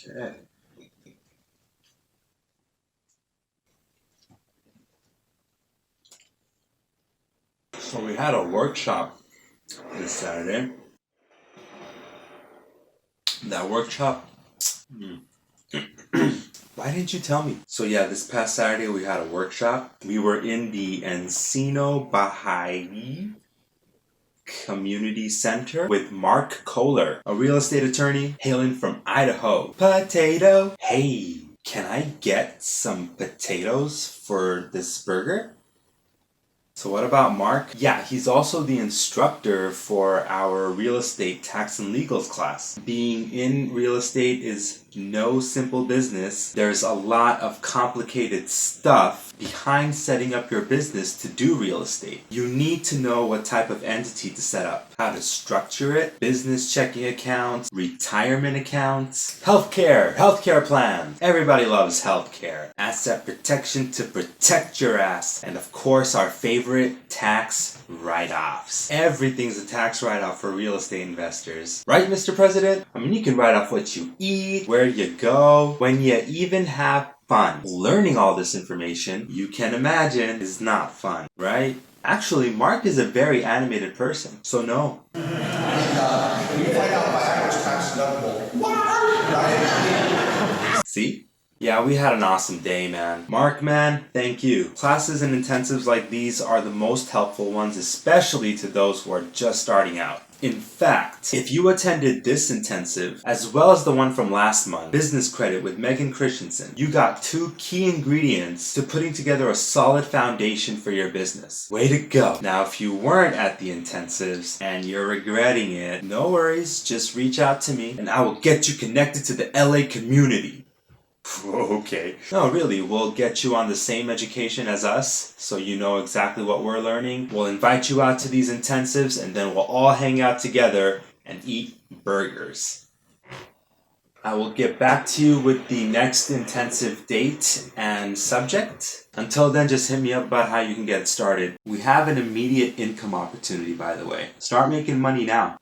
Okay. So we had a workshop this Saturday. That workshop. Why didn't you tell me? So yeah, this past Saturday we had a workshop. We were in the Encino Baha'i Community Center with Mark Kohler, a real estate attorney hailing from Idaho. Potato. Hey, can I get some potatoes for this burger? So what about Mark? Yeah, he's also the instructor for our real estate tax and legals class. Being in real estate is no simple business. There's a lot of complicated stuff behind setting up your business to do real estate. You need to know what type of entity to set up, how to structure it, business checking accounts, retirement accounts, healthcare plans. Everybody loves healthcare. Asset protection to protect your ass. And of course, our favorite, tax write-offs. Everything's a tax write-off for real estate investors. Right, Mr. President? I mean, you can write off what you eat, where you go, when you even have fun. Learning all this information, you can imagine, is not fun, right? Actually, Mark is a very animated person, so no. When you find out my average tax deductible, See? Yeah, we had an awesome day, man. Mark, man, thank you. Classes and intensives like these are the most helpful ones, especially to those who are just starting out. In fact, if you attended this intensive, as well as the one from last month, Business Credit with Megan Christensen, you got 2 key ingredients to putting together a solid foundation for your business. Way to go! Now, if you weren't at the intensives and you're regretting it, no worries, just reach out to me and I will get you connected to the LA community. Okay. No, really, we'll get you on the same education as us, so you know exactly what we're learning. We'll invite you out to these intensives, and then we'll all hang out together and eat burgers. I will get back to you with the next intensive date and subject. Until then, just hit me up about how you can get started. We have an immediate income opportunity, by the way. Start making money now.